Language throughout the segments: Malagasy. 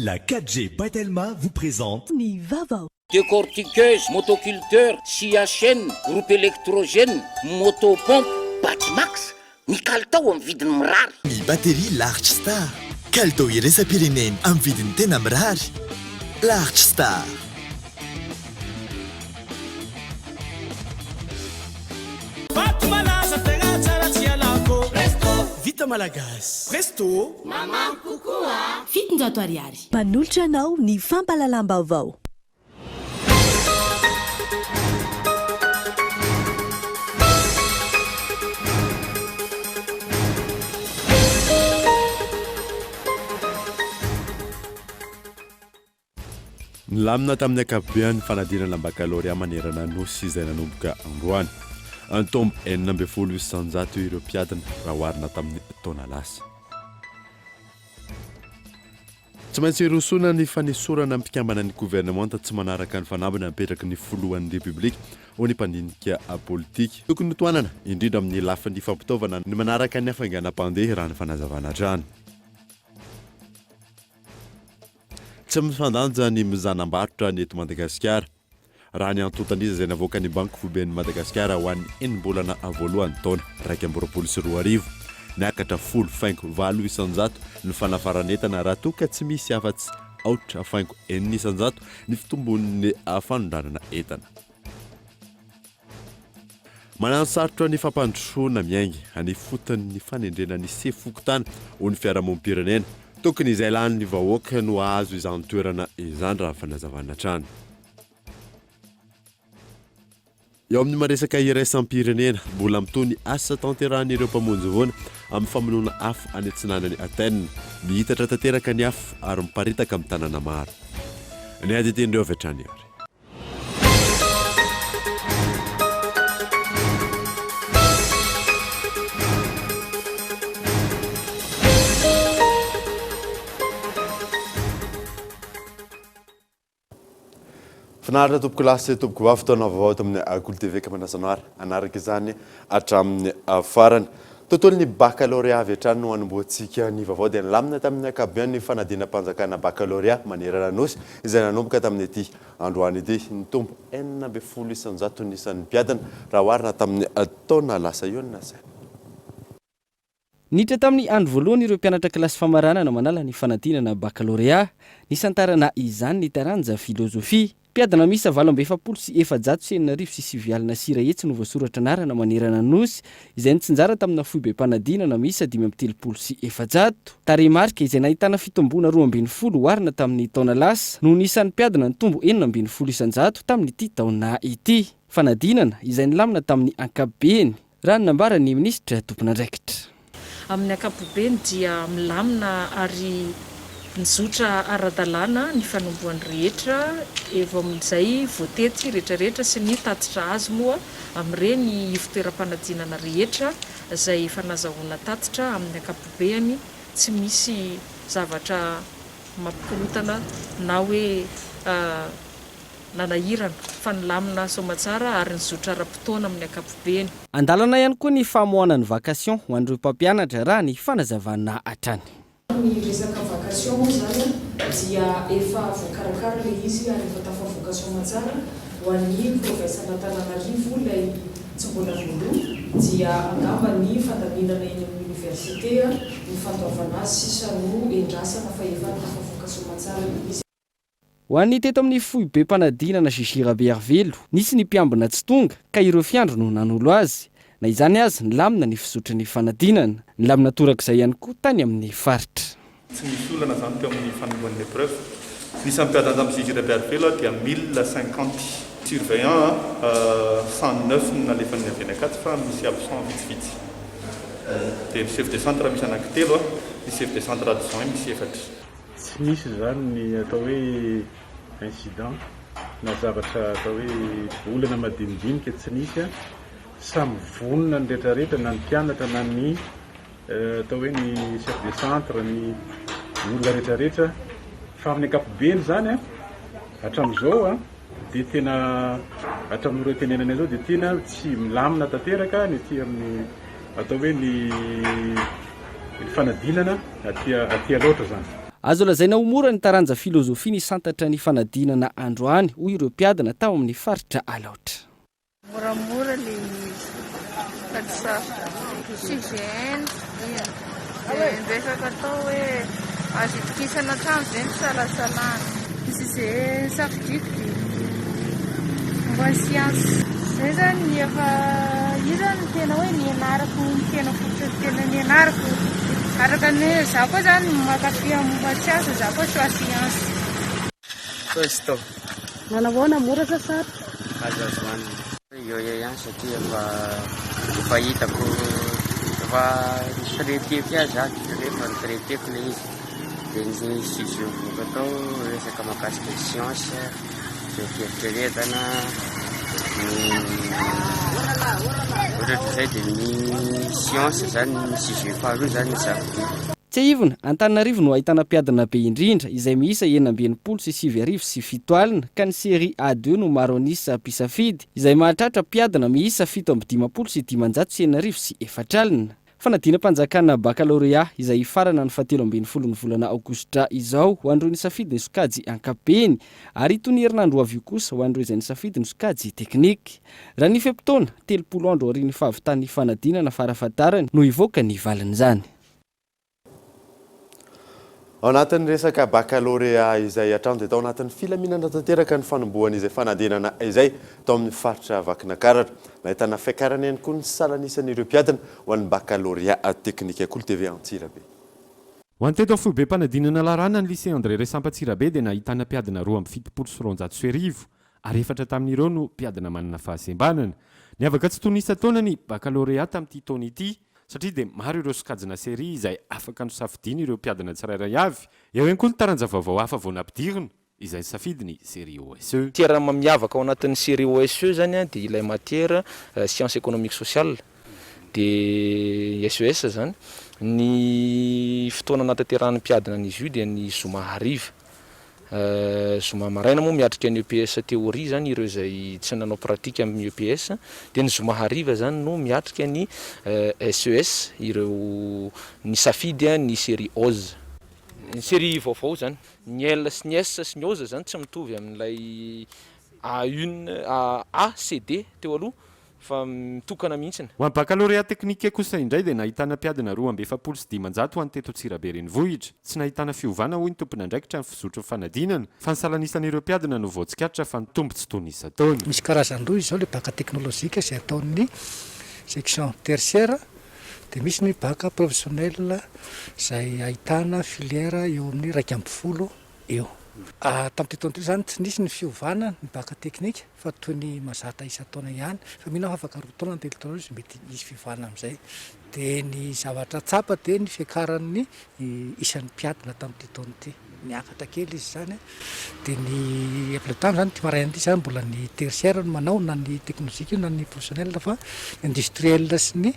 La 4G Batelma vous présente Nivava. Décortiqueuse, motoculteur, scia chaîne, groupe électrogène, motopompe, Batmax. Ny kalitao amin'ny vidiny mirary. Ny batterie Large Star. Kalitao iraisam-pireneny amin'ny vidiny tena mirary. Large Star. Vita malagasy. Resto. Mama kokoa. Fitonjato ariary. Mpanolotra anao ny fampalalam-baovao. Nilamina tamin'ny ankapobeny fanadinana bakalorea manerana nosy izay nanomboka androany. Antombo 8,800 ireo mpiadina raha oharina tamin'ny taona lasa. Tsy maintsy irosona ny fanesorana amin'ny mpikambana ny gouvernemanta tsy manaraka ny fanambana mipetraka ny foloan'ny republika ho ny mpandinika politika. Tokony toanana indrindra amin'ny lafin'ny fampitaovana ny manaraka ny hafainganam-pandeha raha ny fanazavana trano. Tsy mifandanja ny mizanam-barotra ny eto Madagasikara. Raha ny antotan'izy izay navoaka ny banky foiben'ny Madagasikara ho an'ny enim-bolana voalohan'ny taona 2024 niakatra 10,800 ny fanafaran'entana raha toa ka tsy misy afa-tsy 8,900 ny fitombon'ny fanondranana entana. Manansarotra ny fampandrosoana miaingy hanifotan'ny fanendrena ny sefokotana ho ny fiarahamonim-pirenena. Tokony izay lan'ny vahoaka no azo izany toerana izany raha fanazavana trano. Eo amin'ny maresaka iraisam-pirenena, mbola mitony asa tanterahan'ireo mpamonjy voana amin'ny famonoana afo any antsinanany Athènes. Mihitatra tanteraka ny afo ary miparitaka amin'ny tanàna maro. Ny adidin'ireo avy hatrany ary. Finaritra tompoko lasy tompoko vavy taona vaovao tamin'ny Agolo TV Manasanoara anaraka izany hatramin'ny farany. Tontolon'ny baccalauréat avy hatrany no hanomboantsika ny vaovao dia nilamina tamin'ny ankabehany ny fanadinam-panjakana baccalauréat manerana nosy izay nanomboka tamin'ny ity androany ity. Nitombo 8,800 ny isan'ny mpiadana raha oharina tamin'ny taona lasa io ny nasa. Niditra tamin'ny andro voalohany ireo mpianatra kilasy famaranana manala ny fanadinana baccalauréat, nisantarana izany ny taranja filozofia. Mpiadana misa 7,700 sy 7 sira etsy no voasoratra anarana manerana nosy izay nitsinjara tamina foibe mpanadinana misa 5,700. Tarehimarika izay nahitana fitombona 2,20 oharina tamin'ny taona lasa no nisan'ny mpiadana nitombo 4,100 tamin'ity taona ity. Fanadinana izay nilamina tamin'ny ankapobeny raha nambarany minisitra tompon'andraikitra. Amin'ny ankapobeny dia milamina ary nizotra ara-dalàna ny fanomboany rehetra evo amin'izay voatety rehetrarehetra sy ny tatitra azy moa amin'ireny fitoeram-panadinana rehetra izay fanazahoana tatitra amin'ny ankapobeny tsy misy zavatra mampikorotana na hoe nanahirana fa nilamina somatsara ary nizotra ara-potoana amin'ny ankapobeny. Andalana ihany koa ny famohanany vakasion ho an'ireo mpampianatra raha ny fanazavana hatrany. Ny resaka vakasion moa zany dia efa voakarakara ilay izy ary efa tafavoaka somatsara ho an'ny province Antananarivo ilay tsy mbola voaloha dia angamba ny fandaminana eny amin'ny université ny fandoavana azy sisa no endrasana fa efa tafavoaka somatsara ilay izy. Ho an'ny teto amin'ny foibe mpanadinana Gégir Bervelo, nisy ny mpiambina tsy tonga ka ireo fiandro no nanolo azy. Na izany azy nilamina ny fisotry ny fanadinana, nilamina torak'izay ihany koa tany amin'ny faritra. Tsy misy olana zany teo amin'ny fanomboan'ny épreuve. Nisy mpiadana tamin'ny Gégir Bervelo dia 1050 surveillant 109 nalefan'ny avy fa misy absent vitsivitsy. Dia ny chef de centre misy anankitelo, ny chef de centre adjoint misy efatra. Tsy misy zany ny atao hoe incident na zavatra atao hoe olana madinidinika tsy nisy. Samy vonona ny rehetrarehetra na ny mpianatra na ny atao hoe ny chef de centre ny olona rehetrarehetra fa amin'ny ankapobeny zany hatramin'izao dia tena hatramin'ireo tenenana izao dia tena tsy milamina tanteraka ny ety amin'ny atao hoe ny fanadinana aty loatra zany. azo lazaina ho mora ny taranja filozofia ny santatra ny fanadinana androany hoy ireo mpiadina tao amin'ny faritra alaotra. Moramora le katsa oxygène resaka atao hoe azitokisana trano zany salasalana izy izay safidiky mba siansy zay zany efa io zany tena hoe nianarako ny tena fototra tena nianarako araka ny za koa zany makafia momba tsy asa za koa soa siansy Questo Manavoana mora sa sarotra? azo an'ny eo ihany satria efa hitako efa traiteko azy rehefa traiteko le izy dia ny sujet voka atao resaka mahakasika science fieritreretana ohatratra zay dia ny science zany ny sujet faharoa zany sarotra. Tsy ivona Antananarivo no ahitana mpiadina be indrindra izay miisa 970 sy 7 alina ka ny série A2 no maro anisa mpisafidy izay mahatratra mpiadina miisa 750 sy 509 sy 4 alina. Fanadinam-panjakana baccalauréat izay farana ny 17 ny volana aogositra izao ho an'ireo nisafidy ny sokajy ankapeny ary itony herinandro avy io kosa ho an'ireo izay nisafidy ny sokajy teknika. Raha ny feptaona 30 andro ary ny fahavitan'ny fanadinana farafatarany no ivoaka ny valin'izany. Ao anatin'ny resaka baccalauréat izay hatrany dia tao anatin'ny filaminana tanteraka ny fanombohan'izay fanadinana izay tao amin'ny faritra Vakinankaratra. Nahitana fiakarana ihany koa ny salanisan'ireo mpiadina ho an'ny baccalauréat teknika Kolotv Antsirabe. Ho anteto amin'ny foibe mpanadinana larana ny lycée André Resampantsirabe dia nahitana mpiadina 270 ary 4 tamin'ireo no mpiadina manana fahasembanana. Niavaka tsy tonisa taona ny baccalauréat tamin'ity taona ity satria dia maro ireo sokajina série izay afaka no safidiana ireo mpiadina tsirairay avy. Eo ihany koa ny taranja vaovao hafa vao nampidirina izay safidy ny série OSE. Matière miavaka ao anatin'ny série OSE zany dia ilay matière science économique sociale dia SES zany. Ny fotoana natanterahany mpiadina an'izy io dia ny zoma hariva. Zoma maraina moa miatrika ny EPS théorie zany ireo izay tsy nanao pratika amin'ny EPS dia ny zoma hariva zany no miatrika ny SES ireo ny safidy ny série OZ. Ny série vaovao zany ny L sy ny S sy ny OZ zany tsy mitovy amin'ilay A1 ACD teo aloha fa mitokana mihitsy. Ho an'ny baccalauréat teknika kosa indray dia nahitana mpiadina 275 ho an'ny teto Antsirabe renivohitra. Tsy nahitana fiovana hoy ny tompon'andraikitra ny fizotro fanadinana fa ny salanisan'ireo mpiadina no voatsikatra fa ny tombo tsy tonisa taona. Misy karazany roa izao le baka teknôlôjika izay ataon'ny section tertiaire dia misy ny baka professionnel izay ahitana filière eo amin'ny 250 eo. Tamin'ity taona ity zany tsy nisy ny fiovana ny baka teknika fa toy ny mazatra isa-taona ihany fa mihina afaka 2 taona ny telo taona izy mety misy fiovana amin'izay. Dia ny zavatra tsapa dia ny fiakaran'ny isan'ny mpiadina tamin'ity taona ity niakatra kely izy zany. Dia ny apletamy zany ty maraina ity zany mbola ny tertiaire no manao na ny teknôlôjika na ny professionnel fa industriel sy ny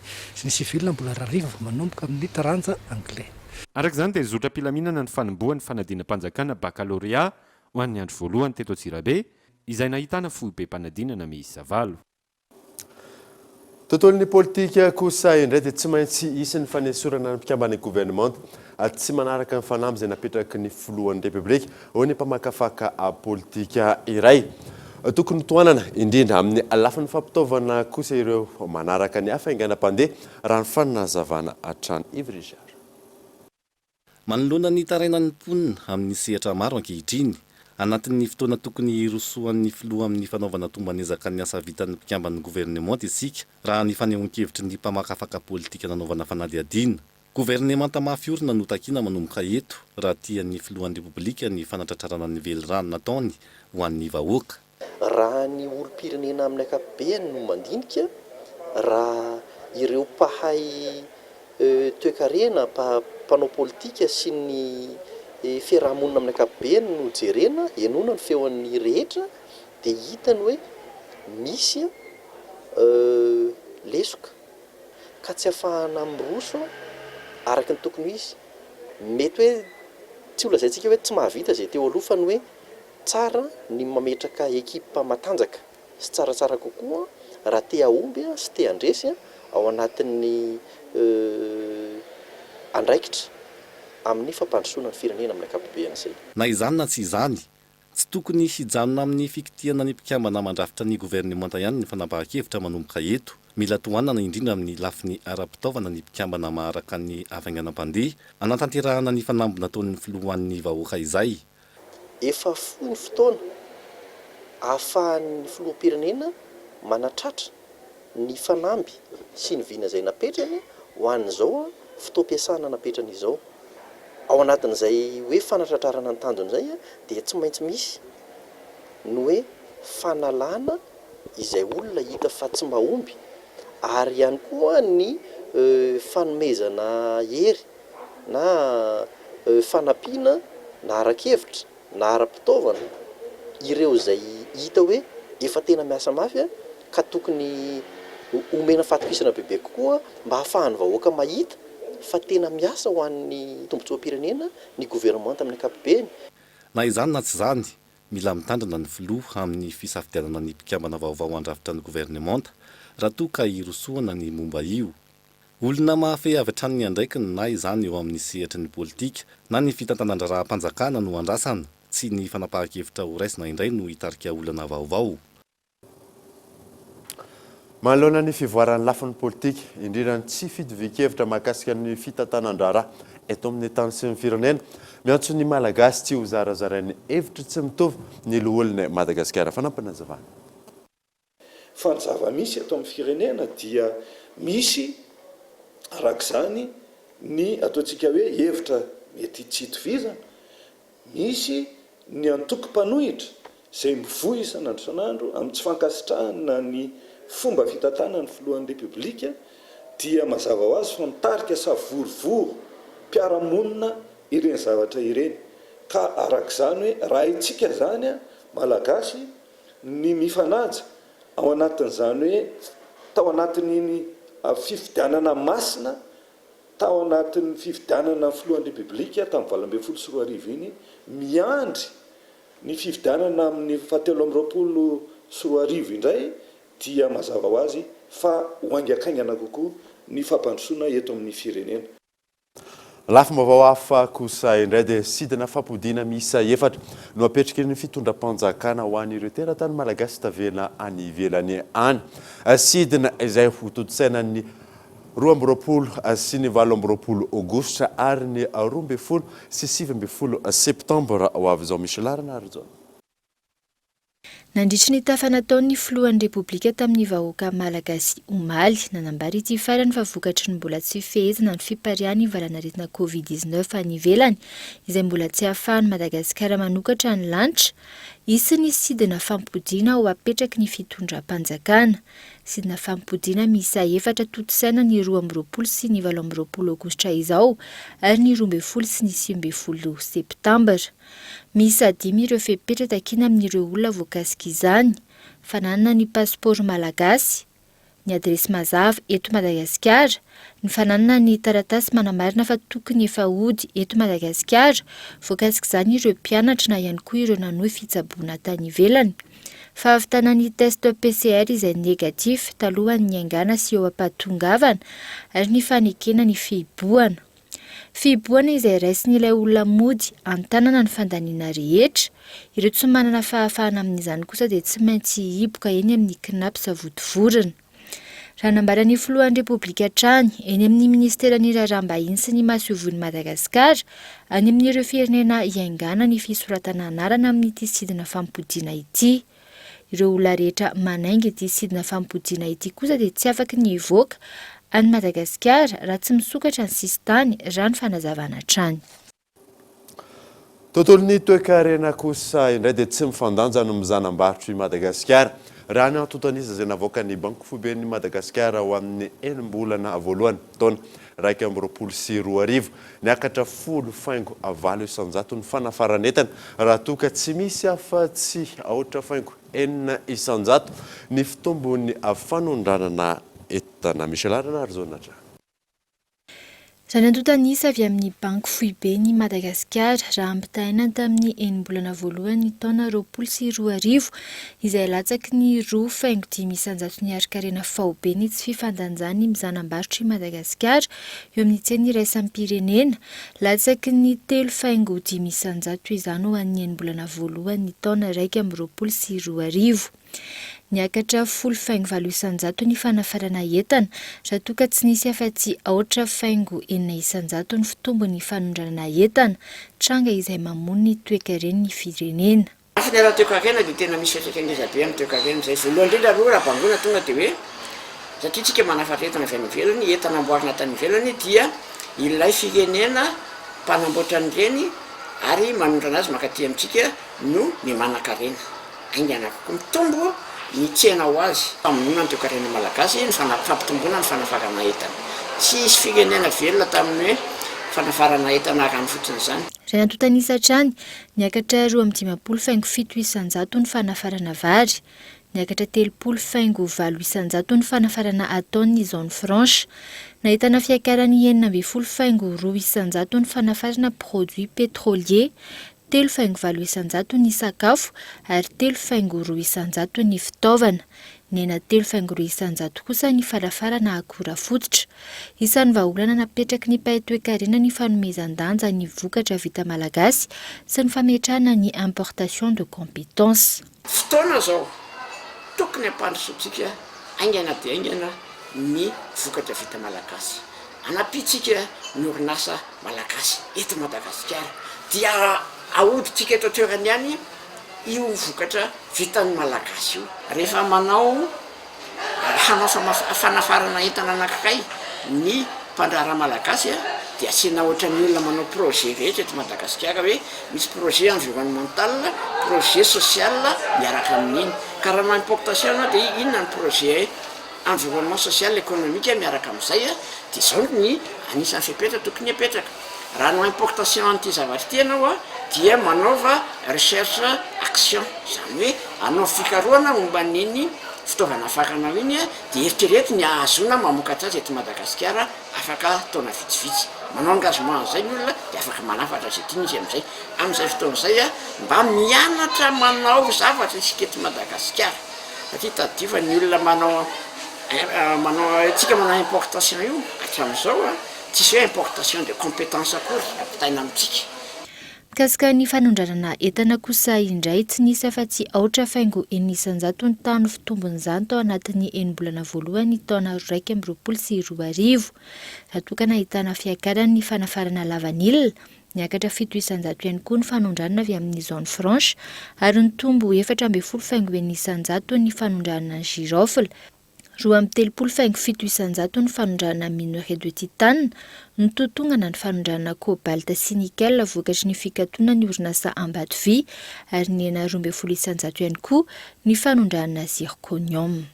civil mbola rariva vao manomboka amin'ny taranja anglais. Araka izany dia zotra mpilaminana ny fanombohan'ny fanadinam-panjakana baccalauréat ho an'ny andro voalohany teto Antsirabe izay nahitana foibe mpanadinana miisa 9. Tontolon'ny politika kosa indray dia tsy maintsy isy ny fanesorana ny mpikambana gouvernement tsy manaraka ny fanampy izay napetraky ny filohan'ny republika ao ny mpamakafaka politika iray. Tokony toanana indrindra amin'ny alafan'ny fampitaovana kosa ireo manaraka ny hafainganam-pandeha raha ny fanazavana hatrany Ivry. Manoloana ny tarainan'ny mponina amin'ny sehatra maro ankehitriny anatin'ny fotoana tokony rosoan'ny filoha amin'ny fanaovana tombanezaka ny asa vitan'ny mpikambana gouvernement isika raha ny fanehoan-kevitry ny mpamakafaka politika nanaovana fanadihadiana. Gouvernemanta mafiorina no takina manomboka eto raha tian'ny filohan'ny repoblika ny fanatratrarana ny velirano nataony ho an'ny vahoaka. Raha ny olo-pirenena amin'ny ankapobeny no mandinika raha ireo mpahay toekarena mpanao politika sy ny fiarahamonina amin'ny ankapobeny no jerena enona ny feon'ny rehetra dia hitany hoe misy lesoka ka tsy hafahana miroso araka ny tokony izy. Mety hoe tsy olazaintsika hoe tsy mahavita zay teo aloha fa ny hoe tsara ny mametraka ekipa matanjaka sy tsaratsara kokoa raha te ahomby sy te handresy ao anatin'ny andraikitra amin'ny fampandrosoana ny firenena amin'ny akapobeany izay. Na izany na tsy izany tsy tokony hijanona amin'ny fikitihana ny mpikambana mandrafitra ny gouvernemanta ihany ny fanapahakevitra manomboka eto. Mila tohanana indrindra amin'ny lafiny ara-pitaovana ny mpikambana maharaka ny hafainganam-pandeha anatanterahana ny fanambina ataon'ny filohan'ny vahoaka izay. Efa fohy ny fotoana ahafahan'ny filoham-pirenena manatratra ny fanamby sy ny vina izay napetrany ho an'izao fotoam-piasana napetrany izao. Ao anatin'izay hoe fanatratrarana ny tanjony izay dia tsy maintsy misy ny hoe fanalana izay olona hita fa tsy mahomby, ary ihany koa ny fanomezana hery na fanampiana na arakevitra na ara-pitaovana ireo izay hita hoe efa tena miasa mafy ka tokony omena fatokisana bebe kokoa mba hahafahan'ny vahoaka mahita fa tena miasa ho an'ny tombotsoa-pirenena ny gouvernemanta amin'ny ankapobeny. Na izany na tsy izany mila mitandrina ny filoha amin'ny fisafidianana ny mpikambana vaovao andrafitra ny gouvernemanta raha toa ka hirosoana ny momba io. Olona mahafehy avy hatrany ny andraikiny na izany eo amin'ny sehatry ny politika na ny fitantanandra-panjakana no andrasana, tsy ny fanapahakevitra ho raisina indray no hitarika olana vaovao. Manoloana ny fivoaran'ny lafin'ny politika, indrindra ny tsy fitovy-kevitra mahakasika ny fitantanandrara eto amin'ny tany sy ny firenena, miantso ny malagasy tsy ho zarazarain'ny hevitra tsy mitovy ny loholon'ny Madagasikara. Fanampanazavana. Fanjava misy eto amin'ny firenena dia misy arak'izany ny ataontsika hoe hevitra mety tsy hitovizana, misy ny antoko-panohitra izay mivoy isan'andro isan'andro amin'ny tsy fankasitrahana ny fomba fitantanana ny filohan'ny repoblika, dia mazava ho azy fa mitarika sa vorovoro mpiara-monina ireny zavatra ireny. Ka arak'izany hoe raha itsika zany malagasy ny mifanaja ao anatin'izany hoe tao anatin'iny fifidianana masina, tao anatin'ny fifidianana filohan'ny repoblika tamin'ny 2024 iny, miandry ny fifidianana amin'ny 2024 indray, dia mazava ho azy fa hoangakaingana kokoa ny fampandrosoana eto amin'ny firenena. Lafim-baovao hafa kosa indray dia sidina fampodiana miisa 4 no apetriky ny fitondram-panjakana ho an'ireo teratany malagasy tavela any ivelany any. Sidina izay ho totsainan'ny 12 sy ny 17 aogositra ary ny 12 sy 17 septambra ho avy izao. Misy larana ary izao. Nandritry ny tafanataon'ny filohan'ny repoblika tamin'ny vahoaka malagasy omaly, nanambara ity farany fa vokatry ny mbola tsy fehezana ny fiparian'ny valanaretina Covid-19 any ivelany, izay mbola tsy ahafahan'ny Madagasikara manokatra ny lanitra, isy ny sidina fampodiana ho apetraky ny fitondram-panjakana. Sidina fampodiana miisa 4 totosaina ny 12 sy ny 17 aogositra izao, ary ny 12 sy ny 18 septambra. Miisa 5 ireo fepetra takina amin'ireo olona voakasika izany, fananana ny pasiporo malagasy, ny adresy mazava eto Madagasikara, ny fananana ny taratasy manamarina fa tokony efa hody eto Madagasikara, voakasika izany ireo mpianatra na ihany koa ireo nanohy fitsaboana tany ivelany. Fahavitana ny test PCR izay negatif talohan'ny aingana sy eo am-pahatongavana, ary ny fanekena ny fihiboana. Fihiboana izay raisin'ilay olona mody an-tanana ny fandaniana rehetra, ireo tsy manana fahafahana amin'izany kosa dia tsy maintsy hiboka eny amin'ny knap sa vodivorana. Raha nambaran'ny filohan'ny repoblika hatrany eny amin'ny ministeran'ny raharaham-bahiny sy ny mahasoavon'ny Madagasikara, any amin'ireo firenena iaingana ny fisoratana anarana amin'ity sidina fampodiana ity. Ireo olona rehetra manainga ity sidina fampodiana ity kosa dia tsy afaky ny hivoaka any Madagasikara raha tsy misokatra ny sistany raha ny fanazavana hatrany. Tontolon'ny toe-karena kosa indray dia tsy mifandanja no mizanam-barotra i Madagasikara. Raha ny antontanisa izay navoaka ny Banky Foben'ny Madagasikara ho amin'ny enim-bolana voalohany taona 2024 niakatra 10.9 isanjato ny fanafaranetana raha toka tsy misy afa-tsy aotra 4 isanjato ny fitombon'ny fanondranana entana. Misy larana ary zao natra. Ranandota-nisa avy amin'ny banky Foibe ny Madagasikara raha ampitahaina tamin'ny enim-bolana voalohany taona 2020 izay latsaky ny 2.5 isanjato ny arikarena faobe ny tsy fifandanjany mizanam-barotra i Madagasikara eo amin'ny tsena iraisam-pirenena latsaky ny 3.5 isanjato izany ho an'ny enim-bolana voalohany taona 2020. Niakatra 10.5 isanjato ny fanafarana entana raha toa ka tsy nisy afa-tsy 4.4 isanjato ny fitombony fanondranana entana tranga izay mamono ny toe-karen'ny firenena. Afany raha toe-karena dia tena misy fiantraikany be amin'ny toe-karena izay voalohany indrindra aloha raha bangona tonga dia hoe satria tsika manafatra entana avy any ivelany, entana amboarina tany ivelany dia ilay firenena mpanamboatra an'ireny ary manondrana azy makaty amintsika no mimanan-karena. Aingana kokoa mitombo ny tsena ho azy famonona ny toe-karena malagasy ny fampitomboana ny fanafarana entana. Tsy isy firenena velona tamin'ny hoe fanafarana entana rano fotsiny izany. Ranandota-nisa hatrany niakatra 2.57 isanjato ny fanafarana vary, niakatra 3.5 isanjato ny fanafarana ataon'ny zone franche, nahitana fiakarany 9.2 isanjato ny fanafarana produit pétrolier, 3.5 isanjato ny sakafo ary 3.2 isanjato ny fitaovana, nena 3.2 isanjato kosa ny fanafarana akora fototra. Isan'ny vahaolana napetraky ny pahay-toe-karena ny fanomezan-danja ny vokatra vita malagasy sy ny fametrahana ny importation de compétence. Fotoana zao tokony ampandrosoantsika aingana dia aingana ny vokatra vita malagasy. Anapitsika ny orinasa malagasy eto Madagasikara dia ahoditsika eto toerany ihany io vokatra vitan'ny malagasy io. Rehefa hanao fanafarana entana anankiray ny mpandraharaha malagasy dia asiana ohatran'ny olona manao projet rehetra eto Madagasikara hoe misy projet environnemental, projet social miaraka amin'iny. Ka raha manao importation dia inona ny projet environnement social économique miaraka amin'izay dia izao ny anisan'ny fipetraka tokony apetraka. Raha no importation an'ity zavatra ity ianao dia manaova recherche action, izany hoe anao fikarohana momba n'iny fitaovana afaranao iny dia eritrereto ny ahazona mamokatra azy eto Madagasikara afaka taona vitsivitsy. Manao engagement an'izay ny olona dia afaka manafatra azy ety izy amin'izay fotoana izay mba mianatra manao zavatra isika eto Madagasikara. Satria tadifa ny olona manao tsika manao importation io hatramin'izao tsisy hoe importation de compétence akory ampitaina amintsika. Mikasika ny fanondranana entana kosa indray tsy nisy afa-tsy 4.4 isanjato ny tany fitombon'izany tao anatin'ny enim-bolana voalohany taona 2020. Raha toa ka nahitana fiakarany ny fanafarana lavanilina, niakatra 7 isanjato ihany koa ny fanondranana avy amin'ny zone franche ary ny tombo 4.5 isanjato ny fanondranana girofle, 3.7 isanjato ny fanondranana minerai de titane, ny totongana ny fanondranana cobalt sy nickel vokatry ny fikatona ny orinasa Ambatovy ary ny 12 isanjato ihany koa ny fanondranana zirconium.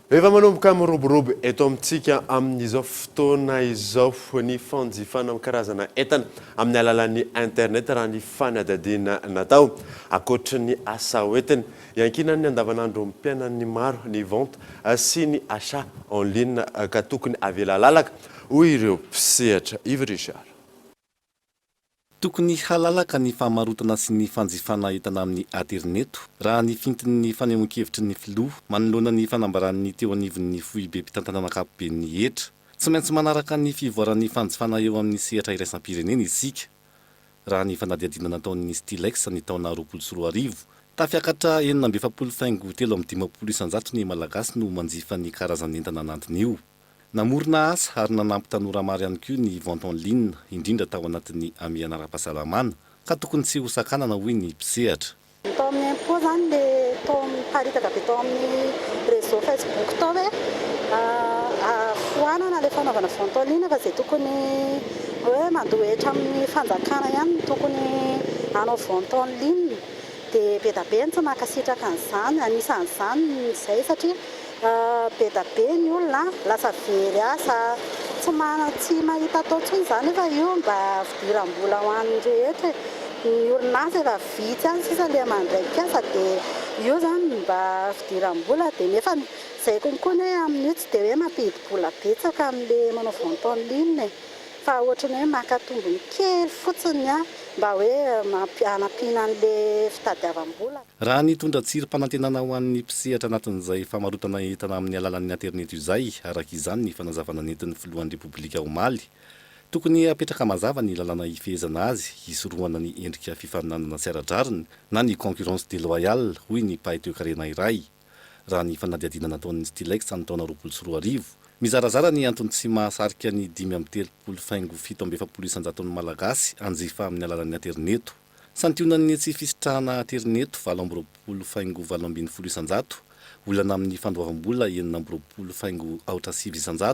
Rehefa manomboka miroborobo eto amintsika amin'izao fotoana izao ny fanjifana karazana entana amin'ny alalan'ny internet raha ny fanadadiana natao akoatra ny asa hoentina iankinany andavanandro mpiainan'ny maro ny vente sy ny achat en ligne ka tokony avela lalaka hoy ireo mpisehatra. Yves Richard. Tokony halalaka ny famarotana sy ny fanjifana entana amin'ny interneto raha ny fintin'ny fanehoan-kevitry ny filoha manoloana ny fanambaran'ny teo anivon'ny Foibe mpitantanana ankapoben'ny hetra. Tsy maintsy manaraka ny fivoaran'ny fanjifana eo amin'ny sehatra iraisam-pirenena isika. Raha ny fanadihadiana nataon'ny Stilex ny taona 2020 tafiakatra 7.7 isanjato ny malagasy no manjifa ny karazany entana anatiny io. Namorona asa ary nanampy tanora maro ihany koa ny vente en ligne indrindra tao anatin'ny amiana ara-pahasalamana ka tokony tsy hosakanana hoy ny mpisehatra. Tao amin'ny impôt zany dia tao miparitaka be tao amin'ny réseau Facebook tao hoe foanana ilay fanaovana vente en ligne fa izay tokony hoe mandohetra amin'ny fanjakana ihany tokony hanao vente en ligne dia be da be ny tsy mankasitraka an'izany anisan'izany izay satria be da be ny olona lasa very asa tsy mahita atao tsony izany efa io mba fidiram-bola ho an'ny rehetra ny orinasa efa vitsy any sisa le mandray mpiasa dia io zany mba fidiram-bola dia nefa izay konkoa hoe amin'io tsy dia hoe mampidi-bola betsaka amin'le manao vente en ligne fa ohatrany hoe maka tombony kely fotsiny a mba hoe hanampiana an'le fitadiavam-bola. Raha nitondra tsirom-panantenana ho an'ny mpisehatra anatin'izay famarotana entana amin'ny alalan'ny internet io izay, araka izany ny fanazavana nentin'ny filohan'ny repoblika omaly, tokony apetraka mazava ny lalàna hifehezana azy hisorohana ny endrika fifaninanana sy ara-drakiny na ny concurrence déloyale hoy ny mpahay toe-karena iray. Raha ny fanadihadiana nataon'ny Stilex ny taona 2024, mizarazara ny antony tsy mahasarika ny 5.770 malagasy anjifa amin'ny alalan'ny interneto. Santionan'ny tsy fisitrahana interneto 7.720 olana amin'ny fandoavam-bola 9.400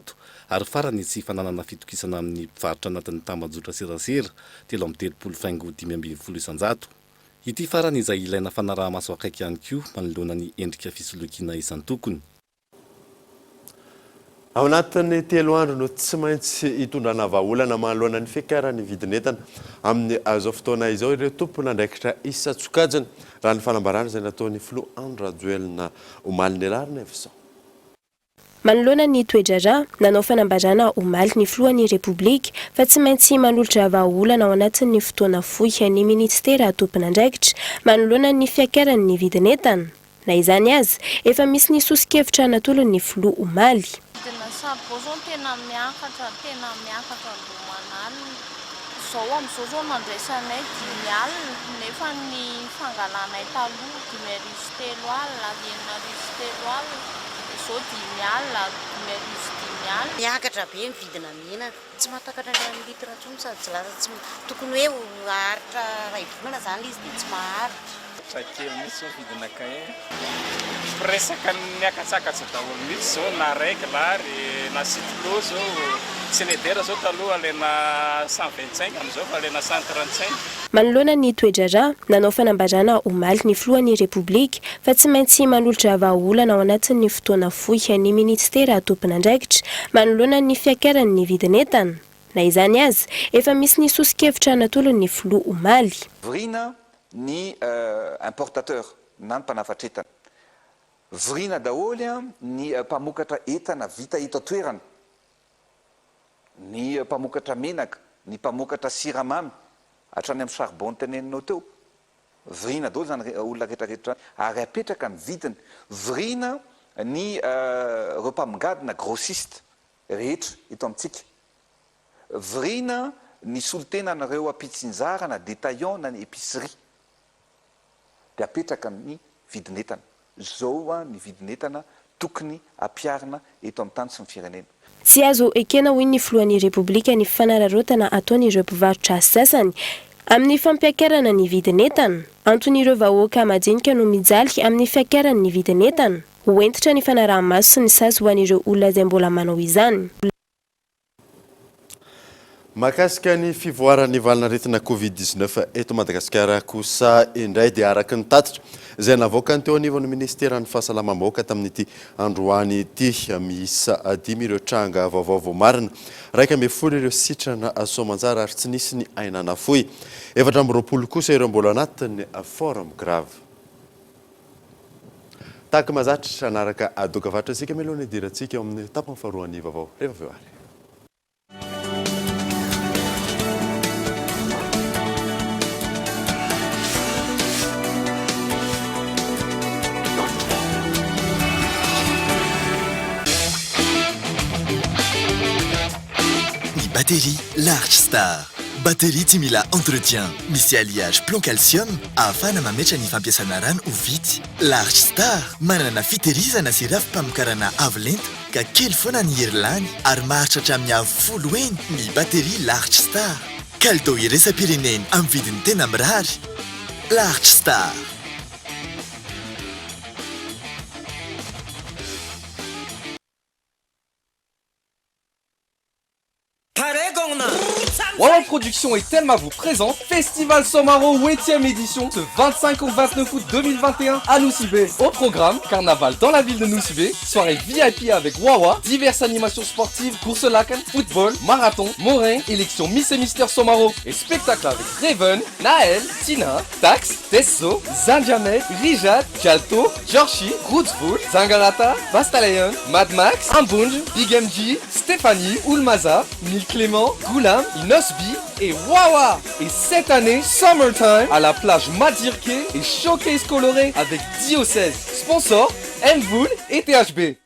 ary farany tsy fananana fitokisana amin'ny mpivarotra anatin'ny tambajotra serasera 13.520. Ity farany izay ilaina fanaraha-maso akaiky ihany koa manoloana ny endrika fisolokiana isan-tokony. Ao anatin'ny 3 andro no tsy maintsy hitondrana vahaolana manoloana ny fiakaran'ny vidin'entana amin'ny azo fotoana izao ireo tompona andraikitra isa-tsokajana raha ny fanambarana izay nataon'ny Flo Andra Joelina omaly ny rarina evisa. Manoloana ny toedrarà nanao fanambarana omaly ny filohan'ny repoblika fa tsy maintsy manolotra vahaolana ao anatin'ny fotoana fohy ny ministera tompona andraikitra manoloana ny fiakaran'ny vidin'entana. Na izany azy, efa misy ny sosikevitra natolon'ny Flo omaly. Sabozao tena miakatra Andomanal. Zao amin'izao zao nandraisanay 10 alina nefa ny fangalanay taloha 5 arivo 3 alina, 9 arivo 3 alina. Zao 10 alina, 5 arivo 10 alina. Miakatra be mividina mena, tsy mahatakatra ny litatra intsony sady tsy lasa tsy tokony hoe haritra ray volana zany izy dia tsy maharitra. Kely mihitsy vidina kahe presaka niakatsakatsy daholo mihitsy zao na règle ary na stylo zao synedera zao taloha alena 125 amin'izao fa alena 135. Manoloana ny toedrarà nanao fanambarana omaly ny filohan'ny repoblika fa tsy maintsy manolotra vahaolana ao anatin'ny fotoana fohy ny ministera tompona andraikitra manoloana ny fiakaran'ny vidin'entana. Na izany azy, efa misy ny sosikevitra natolon'ny Flo omaly. Ny importateur na ny mpanafatra entana. Virina daholo ny mpamokatra entana vita eto an-toerana. Ny mpamokatra menaka, ny mpamokatra siramamy, hatrany amin'ny charbon teneninao teo. Virina daholo zany olona rehetrarehetra ary apetraka ny vidiny. Virina ny repamingadina grossiste rehetra eto amintsika. Virina ny solotena nareo ampitsinjara na détaillant na ny épicerie. Dia apetraka ny vidin'entana. Zao ny vidin'entana tokony ampiarina eto amin'ny tany sy ny firenena. Tsy azo ekena hoy ny filohan'ny repoblika ny fanararaotana ataon'ireo mpivarotra sasany amin'ny fampiakarana ny vidin'entana. Anton'ireo vahoaka madinika no mijaly amin'ny fiakarana ny vidin'entana. Hoentitra ny fanaraha-maso sy ny sasy ho an'ireo olona izay mbola manao izany. Mahakasika ny fivoaran'ny valanaretina Covid-19 eto Madagasikara kosa indray dia araka ny tatitra izay navoaka ny teo anivon'ny ministeran'ny fahasalamam-bahoaka tamin'ity androany ity miisa 5 ireo tranga vaovao marina, 1.10 ireo sitrana soamanjara ary tsy nisy ny ainana fohy. 420 kosa ireo mbola anatin'ny forum grave. Tahaka mazatra anaraka adokavatra isika meloana idirantsika amin'ny tapany faharoan'ny vaovao rehefa avy eo ary. Batterie Large Star. Batterie tsy mila entretien, misy alliage plomb calcium ahafahana mametra ny fampiasana rano ho vitsy. Large Star manana fitehirizana sy rafi-pamokarana avo lenta ka kely foana ny herilany ary maharitra hatramin'ny avo 10 eny ny batterie Large Star. Kalitao iraisam-pireneny amin'ny vidiny tena mirary. Large Star. Paregongna Wawa Production et Telma vous présente Festival Somaro 8e édition ce 25 au 29 août 2021 à Noussibé. Au programme, carnaval dans la ville de Noussibé, soirée VIP avec Wawa, diverses animations sportives, course lacan, football, marathon, morin, élection Miss et Mister Somaro et spectacle avec Raven, Naël, Tina, Tax, Tesso, Zanjamed, Rijad, Jalto, Jorshi, Rootsful, Zangalata, Bastalayan, Mad Max, Ambunj, Big MG, Stéphanie, Oulmaza, Mille Clément, Goulam, Inosbi et Wawa. Et cette année, Summertime à la plage Madirke et showcase coloré avec Diocèse. Sponsor, Envoul et THB.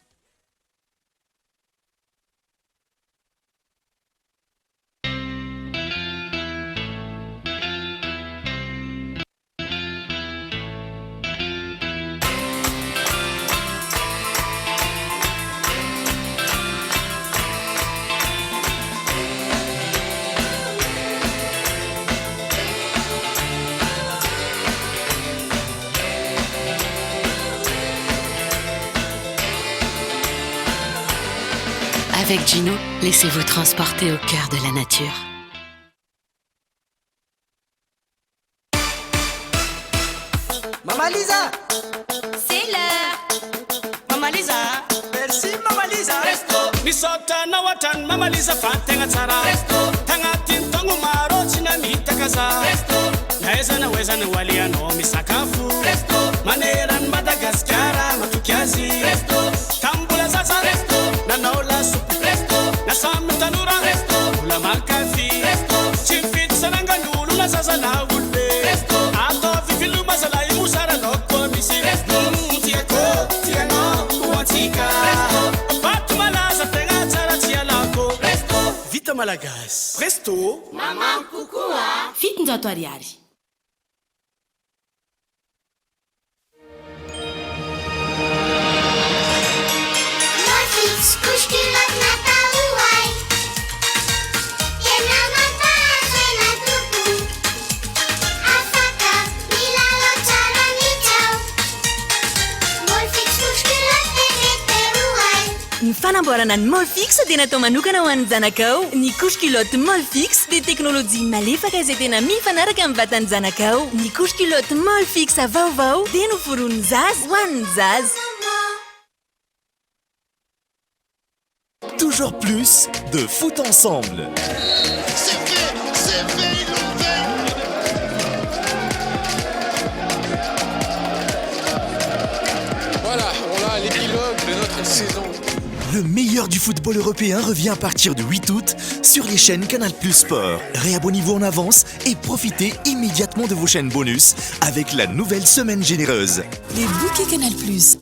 Avec Gino, laissez-vous transporter au cœur de la nature. Maman Lisa, c'est l'heure. Maman Lisa, merci Maman Lisa. Resto, Misota na watan Maman Lisa fatenga tsara. Resto, tangatin tangu maro china mitakaza. Resto, naweza wezana waliano misakafu. Resto, maneran Madagascar matukiazi. Resto, tambula sasa. Resto, nanola supu. Na samu tanura Resto, ula makafi Resto, chifit sananga nulu na sasa na ulbe Resto, ato fifilu masala imusara loko misi Resto, tiano uatika Resto, batu malaza tenga tsara tia lako Resto, vita malagas Resto, Maman Kukua, Fito ndoto ariary. Ny fanamboarana ny Molfix dia natao manokana ho an'ny zanakao. Ny couche-culotte Molfix dia teknôlôjia malefaka izay tena mifanaraka amin'ny vatan'ny zanakao. Ny couche-culotte Molfix vaovao dia noforon'ny zaza ho an'ny zaza. Toujours plus de foot ensemble. Voilà, on a l'épilogue de notre saison. Le meilleur du football européen revient à partir du 8 août sur les chaînes Canal Plus Sport. Réabonnez-vous en avance et profitez immédiatement de vos chaînes bonus avec la nouvelle semaine généreuse. Les bouquets Canal Plus.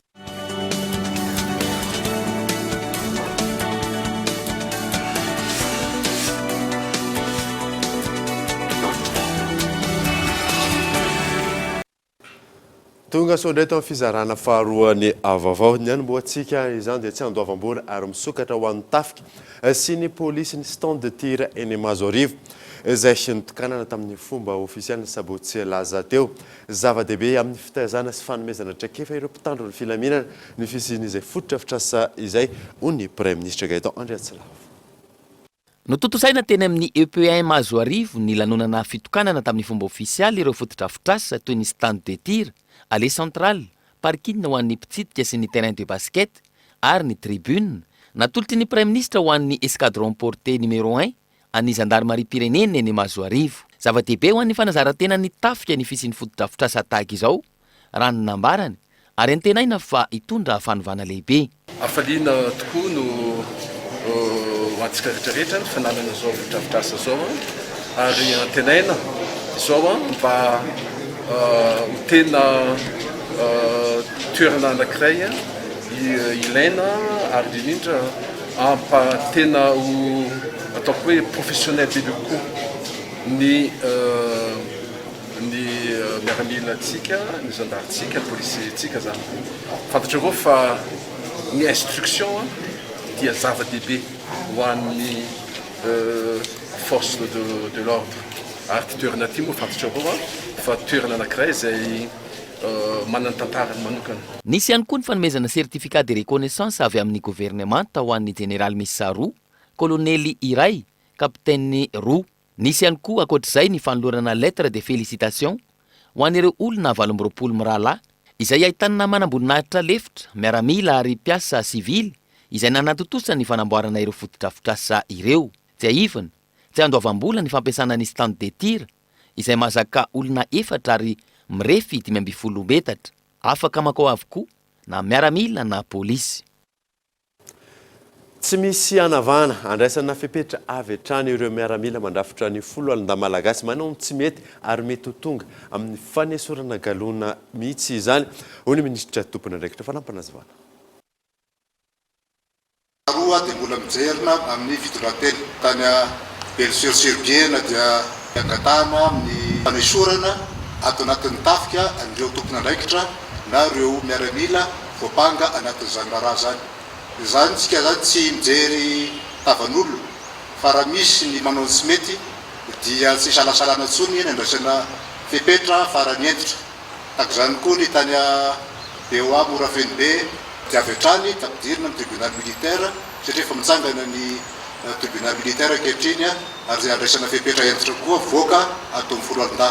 Tonga so ndraiky fizarana faharoany vaovao ny anomboantsika izany dia tsy andoavam-bola ary misokatra ho an'ny tafika sy ny polisy ny stand de tir eny Mazorivo izay nitokanana tamin'ny fomba ofisialy sabotsy laza teo zava-dehibe amin'ny fitaizana sy fanomezana traikefa ireo mpitandro ny filaminana ny fisian'izay fototra-pitrasa izay hoy ny Premier ministre Gaëtan Andriatsilavo. Nototosaina teny amin'ny EP1 Mazoarivo ny lanonana fitokanana tamin'ny fomba ofisialy ireo fototra-fitrasa toy ny stand de tir, allée centrale, parking ho an'ny mpitsidika sy ny terrain de basket ary ny tribune. Natolotra ny Premier ministre ho an'ny escadron porté numéro 1 an'ny gendarmerie-pirenena eny Mazoarivo. Zava-dehibe ho an'ny fanazarantena ny tafika ny fisian'ny fototra-fitrasa tahaka izao raha ny nambarany ary antenaina fa hitondra fanovana lehibe. Afaliana tokoa no ho antsika rehetrarehetra ny fananana izao fototra-fitrasa izao ary antenaina izao mba ho tena toerana anankiray ilaina ary indrindra ampatena ho ataoko hoe professionnel bebe kokoa ny miaramilantsika, ny gendarmentsika, ny polisientsika zany. Fantatra avao fa ny instruction dia zava-dehibe ho an'ny force de l'ordre. Ary toerana ty moa fantatra avao fa toerana anankiray izay manana tantarany manokana. Nisy ihany koa ny fanomezana certificat de reconnaissance avy amin'ny gouvernement ho an'ny général Missa Roux, colonely iray, kapitainy Roux, nisy ihany koa akoatr'izay ny fanolorana lettre de félicitation ho an'ireo olona 80 mirahalahy izay ahitana manamboninahitra lefitra miaramila ary mpiasa sivily izay nanatotosa ny fanamboarana ireo fotodrafitrasa ireo. Tsy aivana, tsy andoavam-bola ny fampiasana ny stand de tir izay mahazaka olona 4 ary mirefy 12 metatra. Afaka makao avokoa na miaramila na polisy. Tsy misy anavana andraisana fepetra avy hatrany ireo miaramila mandrafitra ny folo alina malagasy manao tsy mety ary mety ho tonga amin'ny fanesorana galona mihitsy izany. Hoy ny ministra tompona andraikitra fanampanazy vana. Roa dia mbola mijerina amin'ny fitondratena tany Belle-sur-Surbienne dia angatahana amin'ny fanesorana ato anatin'ny tafika an'ireo tompona andraikitra na ireo miaramila voapanga anatin'izany raha zany. Izany tsika zany tsy mijery tavan'olona fa raha misy ny manao tsy mety dia tsy salasalana intsony ny andraisana fepetra farany entitra. Tahaka izany koa ny tany BOA Morafenibe dia avy hatrany tapidirina amin'ny tribunal militaire satria efa mitsangana ny tribunal militaire ankehitriny ary izay andraisana fepetra entitra koa voaka atao amin'ny folo alina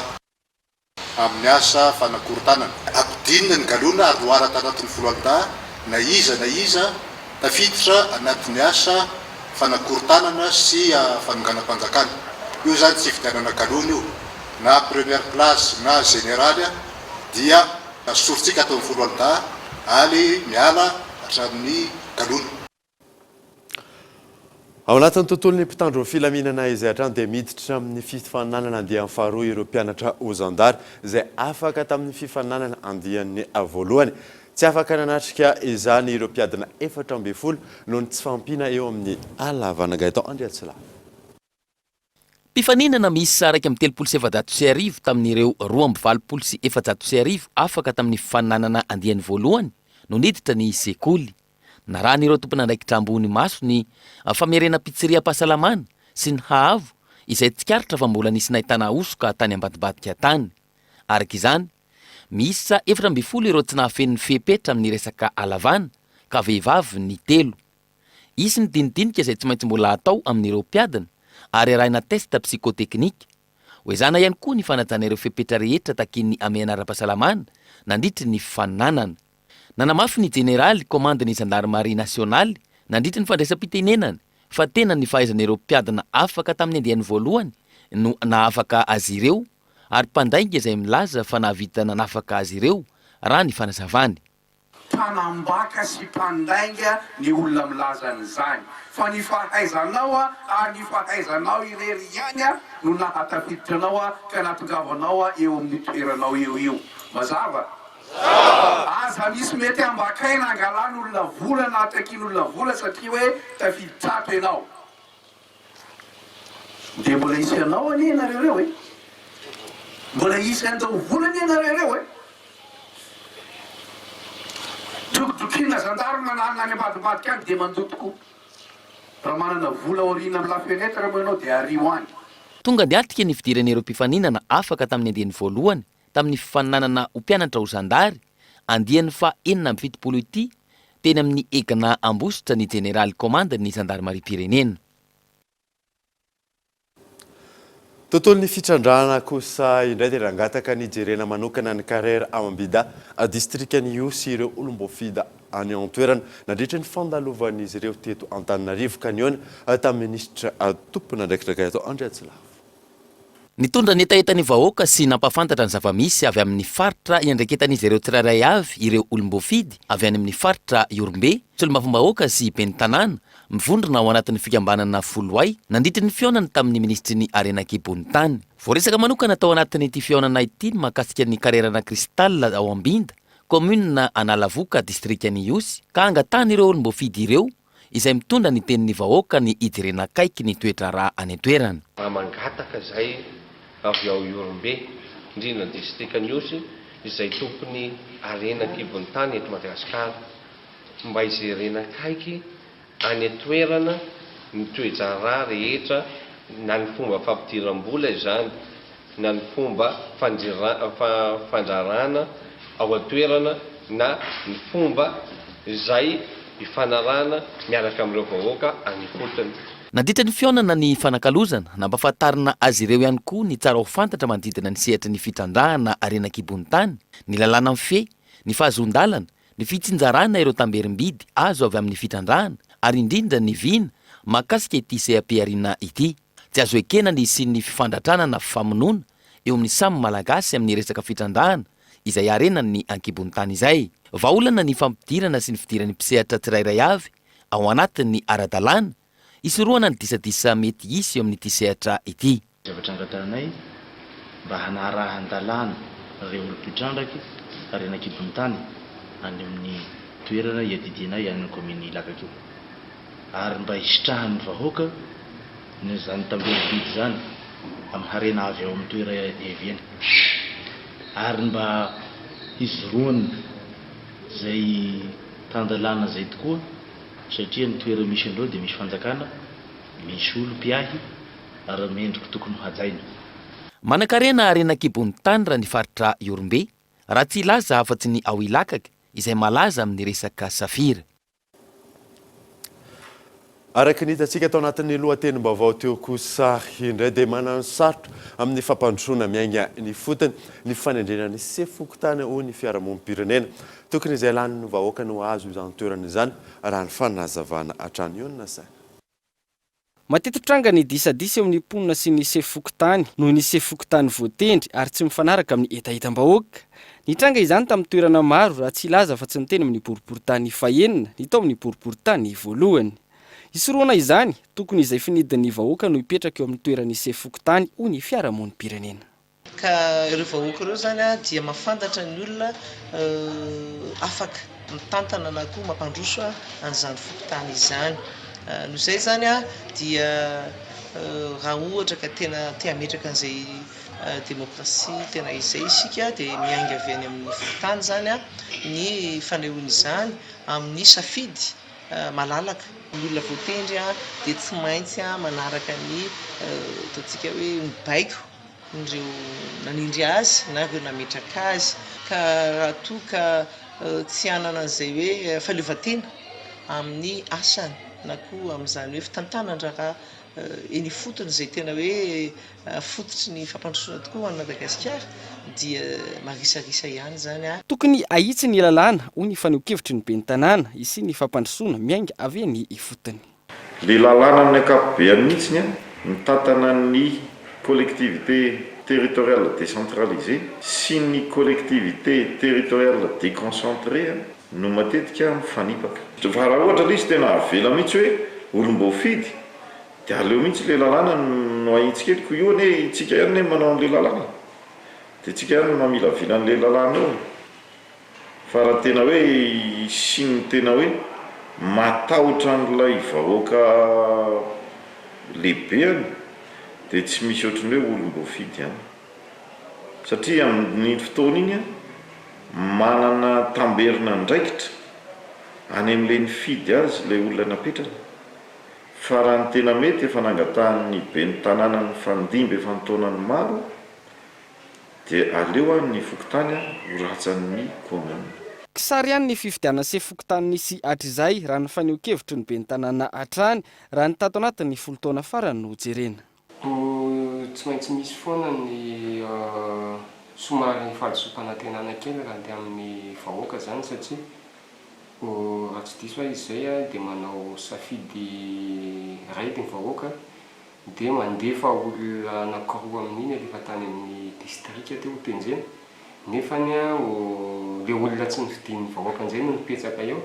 amin'ny asa fanakorontanana. Ampidinina ny galona ary loarata anatin'ny folo alina na iza tafiditra anatin'ny asa fanakorontanana sy fanonganam-panjakana. Io zany tsy fidianana galona io na première classe na générale dia sorontsika atao amin'ny folo alina aly miala hatramin'ny galona. Ao anatin'ny tontolon'ny mpitandro filaminana izay hatrany dia miditra amin'ny fifananana andian'ny faharoa ireo mpianatra ozandary izay afaka tamin'ny fifananana andian'ny voalohany. Tsy afaka nanatrika izany ireo mpiadina 14 noho ny tsy fampina eo amin'ny alavanagaitao Andriatsila. Mpifaninana misy saraiky amin'ny 37 tamin'ireo 2 afaka tamin'ny fifananana andian'ny voalohany no niditra ny sekoly. Naran'ireo tompona andraikitra ambony maso ny famerena pizzeria pahasalamana sy ny haavo izay tsikaritra fa mbola nisy nahitana osoka tany ambadibadika tany. Arak'izany, misy 12 ireo tsy nahafen'ny fepetra amin'ny resaka alavana ka vehivavy ny 3. Isy ny dinidinika izay tsy maintsy mbola atao amin'ireo mpiadina ary arahina testa psychoteknika. Hoezana ihany koa ny fanajana ireo fepetra rehetra takin'ny amiana ara-pahasalamana nandritry ny fifaninanana. Nanamafy ny generaly komanda ny gendarmerie nasionaly nandritry ny fandraisam-pitenenany fa tena ny fahaizan'ireo mpiadina afaka tamin'ny andian'ny voalohany no naafaka azy ireo ary mpandainga izay milaza fa nahavitana nafaka azy ireo raha ny fanazavany. Mpanambaka sy mpandainga ny olona milaza an'izany fa ny fahaizanao ary ny fahaizanao irery ihany no nahatafiditra anao ka natongavanao eo amin'ny toeranao eo. Mazava? Aza misy mety ambakaina angalany olona vola na atakin' olona vola satria hoe tafiditsato ianao. Dia mbola isy anao ani ianareo reo e? Mbola isy andao vola ani ianareo reo e? Dokina zandarma na any ambadibadika any dia mandotoko. Raha manana vola orina amin'ny lafenetra moa ianao dia ario any. Tonga niatrika ny fidiran'ireo mpifaninana afaka tamin'ny andian'ny voalohany tamin'ny fifaninanana ho mpianatra ozandary andian'ny fa 7 ity teny amin'ny egana ambositra ny generaly komanda ny gendarmerie pirenena. Tontolon'ny fitrandrana kosa indray dia rangataka ny jerena manokana ny carrière Amambida distrikany io sy ireo olombofida any an-toerana nandritra ny fandalovan'izy ireo teto Antananarivo ka niona tamin'ny ministra tompona andraikitra atao Andriatsila. Nitondra ny etaetany vahoaka sy nampafantatra ny zavamisy avy amin'ny faritra iandraikentan'izy ireo tsirairay avy ireo olombofidy avy any amin'ny faritra Iorombe, Tsolomavombahoaka sy Benitanàna mivondrona ao anatin'ny fikambanana Foloay nandritry ny fionany tamin'ny ministry ny Arenakibony tany. Voaresaka manokana tao anatin'ity fionana ity ny mahakasika ny karerana Cristal ao Ambinda, commune Analavoka distrikany Iosy ka angatahana ireo olombofidy ireo izay mitondra ny tenin'ny vahoaka ny idirena akaiky ny toetra raha any an-toerana. Mangataka zay avy ao Iorombe indrindra ny distrikany Iosy izay tompony Arenakibony tany eto Madagasikara mba izerena akaiky any toerana ny toejara rehetra na ny fomba fampidiram-bola izany na ny fomba fandrarana ao atoerana na ny fomba izay ifanarana miaraka amin'ireo vahoaka any fotony. Nandritra ny fionana ny fanakalozana nampahafantarina azy ireo ihany koa ny tsara ho fantatra manodidina ny sehatra ny fitrandrahana arenak'ibony tany, ny lalàna amin'ny fe, ny fahazon-dalana, ny fitsinjarana ireo tamberim-bidy azo avy amin'ny fitrandrahana ary indrindra ny vina mahakasika ity CAP-arina ity. Tsy azo ekena ny sy ny fifandratrana na famonoana eo amin'ny samy malagasy amin'ny resaka fitrandrahana izay arenany ny ankibony tany izay. Vaolana ny fampidirana sy ny fidiran'ny mpisehatra tsirairay avy ao anatin'ny ara-dalàna isoroana ny disadisa mety isy eo amin'ity sehatra ity. Zavatra angatanay mba hanarahan-dalàna ireo olo-mpitrandraky arenak'ibony tany any amin'ny toerana iadidinay any kominy Lakakio, ary mba hisitrahan'ny vahoaka ny zany tamberim-bidy zany amin'ny harena avy ao amin'ny toera eviany, ary mba hizoroana zay tandalàna zay tokoa satria ny toera misy andreo dia misy fanjakana, misy olo mpiahy ary mendrika tokony hajaina. Manan-karena arenak'ibony tany raha ny faritra Iorombe, raha tsy ilaza afa-tsy ny ao Ilakaka izay malaza amin'ny resaka safira. Araka ny hitantsika tao anatin'ny lohatenim-baovao teo kosa indray dia manano sarotra amin'ny fampandrosoana miainga ny fotony ny fanendrenan'ny sefokotany ho ny fiarahamonim-pirenena. Tokony izay lany ny vahoaka no azo izany toerana izany raha ny fanazavana hatrany eo na saina. Matetitranga ny disadisa eo amin'ny mponina sy ny sefokotany noho ny sefokotany voatendry ary tsy mifanaraka amin'ny etahitam-bahoaka. Ny tranga izany tamin'ny toerana maro raha tsy ilaza fa tsy ny teny amin'ny boriboritany fahenina ny tao amin'ny boriboritany voalohany. Isoroana izany tokony izay finidin'ny vahoaka no hipetraka eo amin'ny toeran'ny sefokotany ho ny fiarahamonim-pirenena. Ka ireo vahoaka ireo zany dia mahafantatra ny olona afaka mitantana na koa mampandroso an'izany fokotany izany. Noho izay zany dia raha ohatra ka tena tia hametraka an'izay demokrasia tena izay isika dia miainga avy any amin'ny fokotany zany ny fanehoana izany amin'ny safidy malalaka. Ny olona voatendry dia tsy maintsy manaraka ny ataontsika hoe mibaiko ireo nanindry azy na ireo nametraka azy, ka raha toa ka tsy hanana an'izay hoe fahaleovantena amin'ny asany na koa amin'izany hoe fitantanandraha eny fotony izay tena hoe fototry ny fampandrosoana tokoa any Madagasikara dia marisarisa ihany zany. Tokony ahitsy ny lalàna ho ny faneho-kevitry ny ben'ny tanàna isy ny fampandrosoana miainga avy ny fotony. Le lalàna amin'ny ankapobeny mihitsy mitantana ny collectivité territoriale décentralisée sy ny collectivité territoriale déconcentrée no matetika mifanipaka. Fa raha ohatra ilay izy tena avela mihitsy hoe olom-boafidy dia aleo mihitsy le lalàna no ahitsikeliko io ne itsika ihany manao an'le lalàna dia itsika ihany mamila vilan'le lalàna eo. Fa raha tena hoe siny tena hoe matahotra an'ilay vahoaka lehibe any dia tsy misy ohatrany hoe olom-boafidy ihany, satria amin'ny fotoana iny manana tamberina ndraikitra any amin'ilay nifidy azy ilay olona napetrana. Fa raha ny tena mety efa nangatahany ben'ny tanàna ny fandimby efa ntaonany maro dia aleo ny fokotany ho ratsan'ny komuna. Kisary ihany ny fifidiana sefokotany sy hatr'izay raha ny faneho-kevitry ny ben'ny tanàna hatrany raha ny tato anatin'ny folo taona farany no jerena. Tsy maintsy misy foana ny somary fahadisom-panantenana kely raha dia amin'ny vahoaka zany satria raha tsy diso izy zay dia manao safidy raity ny vahoaka dia mandefa olona anankiroa amin'iny alefa tany amin'ny distrika teo Tenjena, nefany le olona tsy nividian'ny vahoaka an'izay no nipetsaka eo,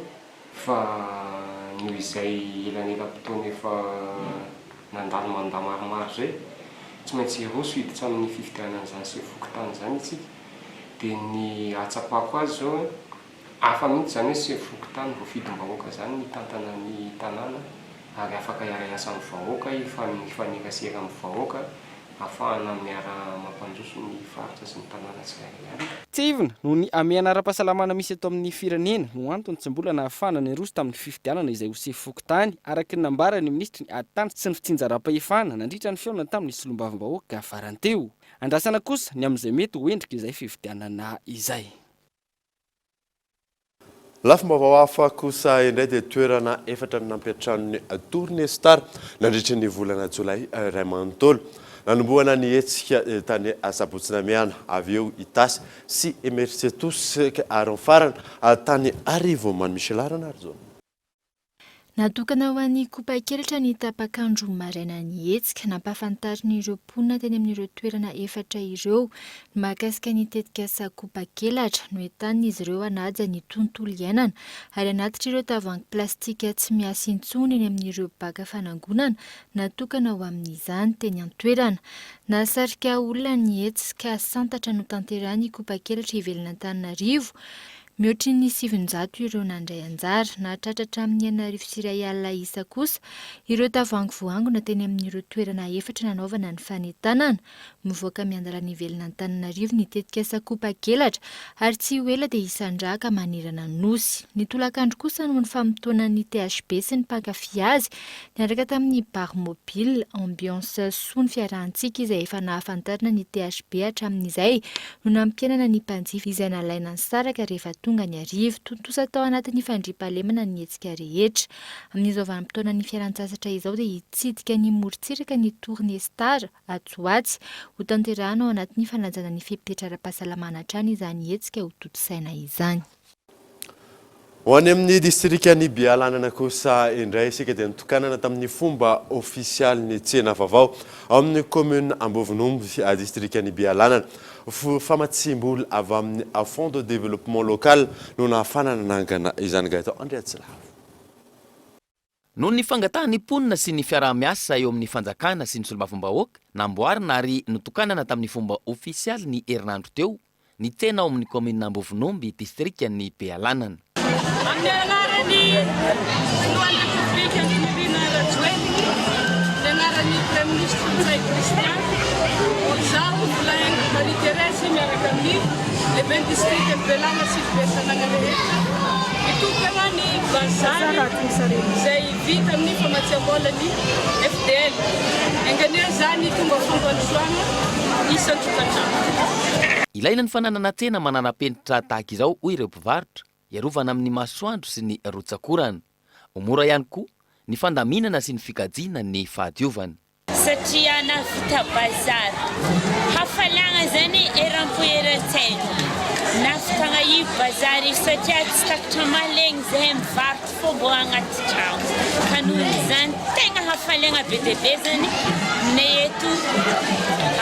fa noho izay elanelam-potoana efa nandalo manda maromaro zay tsy maintsy roso hiditra amin'ny fifidiana an'izany sefokotany zany itsika. Dia ny atsapako azy zao hafa mihitsy zany hoe sefokotany voafidim-bahoaka zany ny tantana ny tanàna ary afaka iara-iasa amin'ny vahoaka ifanekasera amin'ny vahoaka ahafahana miara mampandroso ny faritra sy ny tanàna tsirairay. Tsy ivona noho ny amiana ara-pahasalamana misy eto amin'ny firenena no antony tsy mbola nahafahana ny roso tamin'ny fifidianana izay ho sefokotany araky ny nambarany ministry ny ady tany sy ny fitsinjaram-pahefana nandritra ny feonana tamin'ny solombavam-bahoaka faranteo. Andrasana kosa ny amin'izay mety ho endrika izay fifidianana izay. Lafomba hafa kosa indray dia toerana efatra nampiatrano ny Tourné Star nandritra ny volana Jolay ray manontolo. Nanomboana ny hetsika tany Sabotsy Miana avy eo Itasy sy Emersetus ary farana tany Arivo Michelarana ary zao. Natokana ho an'ny kopa-kelatra ny tapakandro maraina ny hetsika nampahafantarin'ireo mponina teny amin'ireo toerana efatra ireo mahakasika ny tetikasa kopa-kelatra no entan'izy ireo hanaja ny tontolo iainana ary anatitra ireo tavoahangy plastika tsy miasa intsony eny amin'ireo baka fanangonana natokana ho amin'izany teny an-toerana. Nasarika olona ny hetsika santatra no tanterahany kopa-kelatra ivelana Antananarivo. Mihoatry ny 700 ireo nandray anjara nahatratra amin'ny 1,2 alina isa kosa ireo tavoahangy voangona teny amin'ireo toerana efatra nanaovana ny fanentanana mivoaka miandalana ivelana Antananarivo ny tetikasa kopa-kelatra ary tsy ho ela dia isandraka manirana nosy. Ny tolakandro kosa no ny famotoana ny THB sy ny mpankafy azy niaraka tamin'ny bar mobile ambiance soa ny fiarahantsika izay efa nahafantarana ny THB hatramin'izay no nampianana ny mpanjifa izay nalaina ny saraka rehefa tonga ny arivo tontosa tao anatin'ny fandriampahalemana ny hetsika rehetra. Amin'izao vanim-potoana ny fiaran-tsasatra izao dia hitsidika ny morontsiraka ny Tourné Star Atsoatsy ho tanterahana ao anatin'ny fanajana ny fipetraram-pahasalamana hatrany izany hetsika ho toto-saina izany. Ho any amin'ny distrikany Bialanana kosa indray isika dia nitokanana tamin'ny fomba ofisialy ny tsena vaovao ao amin'ny commune Ambovinomby distrikany Bialanana. Famatsimboly avy amin'ny Fonds de développement local no nahafanana nangana izany gaitao Andriatsylavo. Noho ny fangatahany mponina sy ny fiaraha-miasa eo amin'ny fanjakana sy ny solombavambahoaka namboarina ary notokanana tamin'ny fomba ofisialy ny herinandro teo ny tsena ao amin'ny commune Ambovinomby distrikany Bialanana. Amin'ny anaran'ny lohan'ny republika Nirina Rajoelina, ny anaran'ny Prime Ministre Ntsay Christian, izaho volahenga Marie Thérèse miaraka amin'ny lehiben'ny distrikany Bialana sy Besanana rehetra mitokana ny bazary izay vita amin'ny famatsiam-bolan'ny FDL. Enganea zany tonga fondroan'ny soana isan-tokantrano. Ilaina ny fananana tsena manana-penitra tahaka izao hoy ireo mpivarotra iarovana amin'ny masoandro sy ny rotsakorana. Mora ihany koa ny fandaminana sy ny fikajiana ny fahadiovana. Satria navita bazary hafalana zany eram-poeran-tsaina nafitana io bazary satria tsy takatra malegny zahay mivarotra fô mbô agnaty trano ka noho izany tegna hafalana be dia be zany nay eto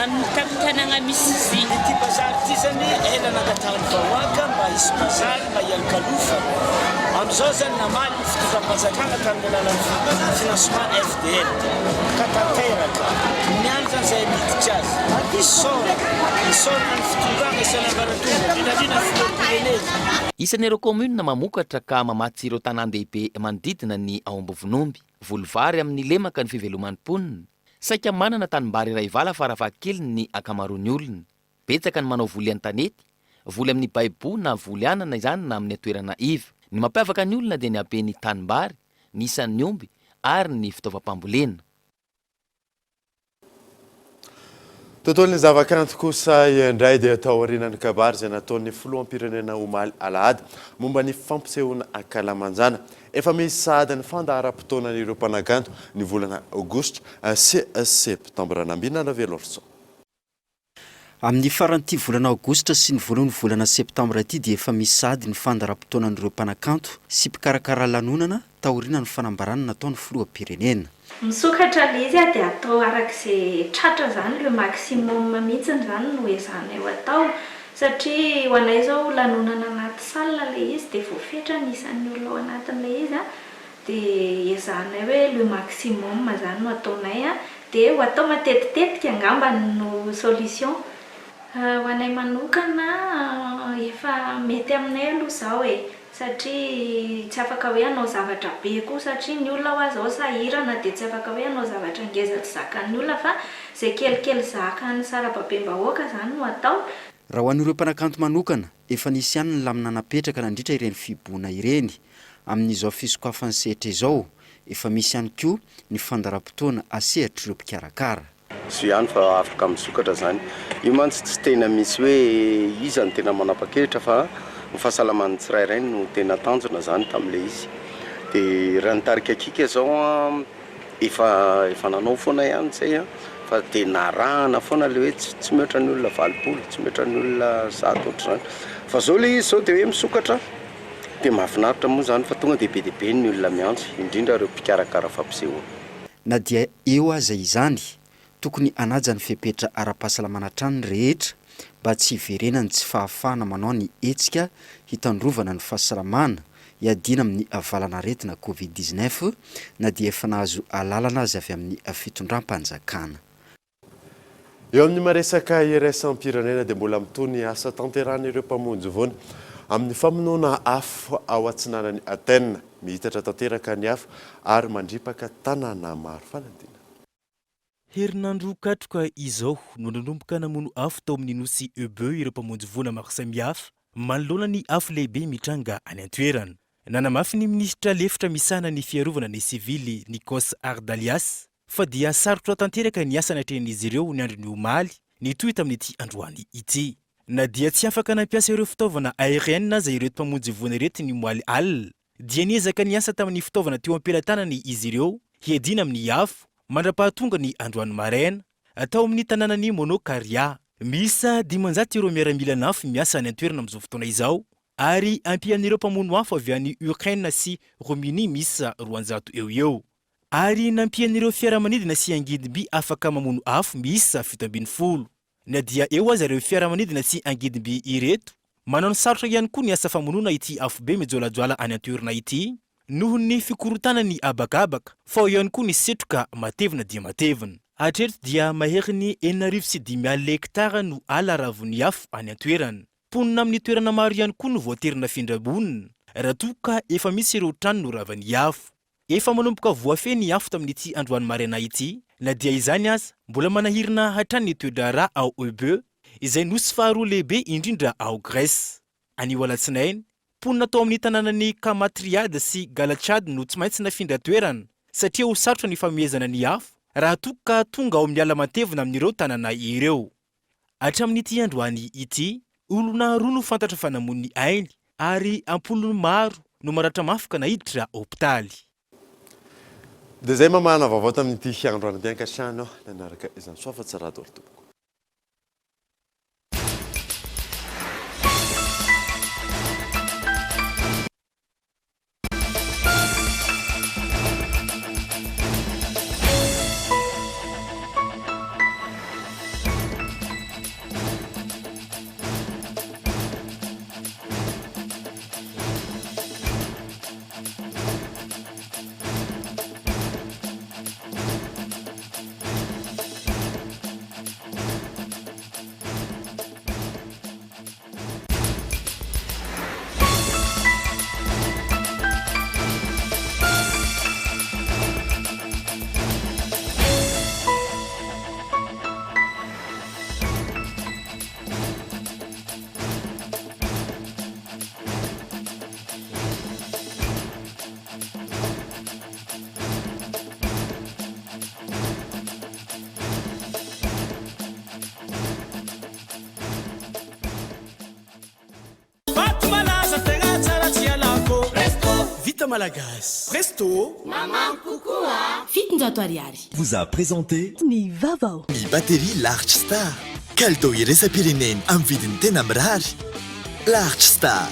amin'ny tapitanana misy izy ity bazary ity zany ela nangatahany vahoaka mba hisy bazary mba hialokalofa amin'izao zany namaly ny fitondram-panjakana tamin'ny alalan'ny financement FDL ka tanteraka niany zany zay miditra azy isorana ny fitondrana isan'ny ambaratonga dinadina filohampirenena. Isan'ireo commune mamokatra ka mamatsy ireo tanan-dehibe manodidina ny ao Ambovinomby volovary amin'ny lemaka ny fiveloman'ny mponina. Saika manana tanimbary iray vala farafahakeliny ny akamaroany olona. Betsaka ny manao voly an-tanety, voly amin'ny baibo na voly anana izany na amin'ny atoerana iva. Ny mampiavaka ny olona dia ny habeny tanimbary, ny isan'ny omby ary ny fitaovam-pambolena. Tontolon'ny zavakanto kosa indray dia atao aorianan'ny kabary izay nataon'ny filoham-pirenena Omaly Alahady momba ny fampisehoana ankalamanjana. Efa misy sahady ny fandaharam-potoanan'ireo mpanakanto ny volana Aogositra sy Septambra nambinana velorso. Amin'ny faran'ity volana Aogositra sy ny voalohany volana Septambra ity dia efa misy sahady ny fandaharam-potoanan'ireo mpanakanto sy mpikarakara lanonana taoriana ny fanambarana nataon'ny filoham-pirenena. Misokatra le izy dia atao arak'izay tratra zany le maximum mihitsiny zany no ezahana eo atao satria ho anay zao lanonana anaty salina le izy dia voafetra ny isan'ny olona ao anatin'le izy dia ezahanay hoe le maximum zany no ataonay dia ho atao matetitetika angamba no solution. Ho anay manokana efa mety aminay aloha zao satria tsy afaka hoe anao zavatra be koa satria ny olona ho azy ao sahirana dia tsy afaka hoe anao zavatra ngeza tsy zakan'ny olona fa zay kelikely zakany sarababem-bahoaka zany no atao. Raha ho an'ireo mpanakanto manokana efa nisy ihany ny lamina napetraka nandritra ireny fiboana ireny. Amin'izao fisokafany setra izao efa misy ihany koa ny fandaharam-potoana asehatra ireo mpikarakara. Sy ihany fa afaka misokatra zany. Io mantsy tsy tena misy hoe iza ny tena manapa-kevitra fa ny fahasalaman'ny tsirairay no tena tanjona zany tamin'ilay izy. Dia raha nitarika akika zao efa nanao foana ihany zay fa dia narahana foana le hoe tsy mihoatra ny olona 20 tsy mihoatra ny olona 100 ohatr'izany. Fa zao le izy zao dia hoe misokatra dia mahafinaritra moa zany fa tonga dia be dia be ny olona miantso indrindra ireo mpikarakara fampisehoana. Na dia eo aza izany tokony anaja ny fepetra ara-pahasalamana hatrany rehetra mba tsy hiverenany tsy fahafahana manao ny hetsika hitandrovana ny fahasalamana hiadina amin'ny avalanaretina COVID-19 na dia efa nahazo alalana azy avy amin'ny fitondram-panjakana. Eo amin'ny maresaka iraisam-pirenena dia mbola mitony asa tanteran'ireo mpamonjy voana amin'ny famonoana afo ao atsinanany Athènes, mihitatra tanteraka ny afo ary mandripaka tanàna maro. Faladina. Herinandro katroka izao no nanomboka namono afo tao amin'ny nosy Ebeu ireo mpamonjy voana maro samihafa manoloana ny afo lehibe mitranga any an-toerana. Nanamafy ny minisitra lefitra misana ny fiarovana ny sivily Nikos Ardalias fa dia sarotra tanteraka ny asa natrehan'izy ireo ny andro ny omaly nitohy tamin'ity androany ity. Na dia tsy afaka nampiasa ireo fitaovana aérienne izay ireto mpamonjy voana ireto ny moaly alina dia niezaka ny asa tamin'ny fitaovana teo am-pelantanany izy ireo hiadina amin'ny afo mandra-pahatonga ny androany maraina atao amin'ny tanànany Monokaria. Misa 500 ireo miaramila nafo miasa any an-toerana amin'izao fotoana izao ary ampian'ireo mpamono afo avy any Ukraine sy Roumanie misa 200 eo. Ary nampian'ireo fiaramanidina sy angidimby afaka mamono afo misa 70. Na dia eo aza ireo fiaramanidina sy angidimby ireto manao ny sarotra ihany koa ny asa famonoana ity afo be mijolajoala any an-toerana ity noho ny fikorotana ny abakabaka fa ihany koa ny setroka matevina dia matevina. Hatreto dia mahery ny 4,5 hektara no ala ravony afo any an-toerana. Ponina amin'ny toerana maro ihany koa no voaterina findrabonina raha toa ka efa misy ireo trano no ravany afo. Efa manomboka voafeny afo tamin'ity androany maraina ity na dia izany aza mbola manahirina hatrany ny toedrara ao Ebeu izay nosy faharoa lehibe indrindra ao Grèce. Anio alatsinainy ponina tao amin'ny tanànany Kamatriade sy Galatiade no tsy maintsy nafindra toerana satria ho sarotra ny famehezana ny afo raha toa ka tonga ao amin'ny ala matevina amin'ireo tanàna ireo. Hatramin'ity androany ity olona roa no fantatra fa namono ny ainy ary ampolony maro no maratra mafy ka nahiditra hôpitaly. Dia zay mamana vaovao tamin'ity androany ity ankasiahana nanaraka izany soafa tsara dorotoboko. Malagasy. Presto. Maman Koukoua. Fitonjato ariary. Vous a présenté Ny vavao. Ny batterie Large Star. Kalitao iraisam-pirenena amin'ny vidiny tena mirary. Large Star.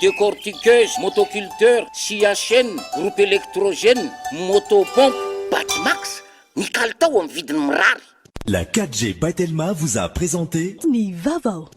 Décortiqueuse, motoculteur, scie à chaîne, groupe électrogène, motopompe, Batimax. Ny kalitao amin'ny vidiny mirary. La 4G by Telma vous a présenté Ny vavao.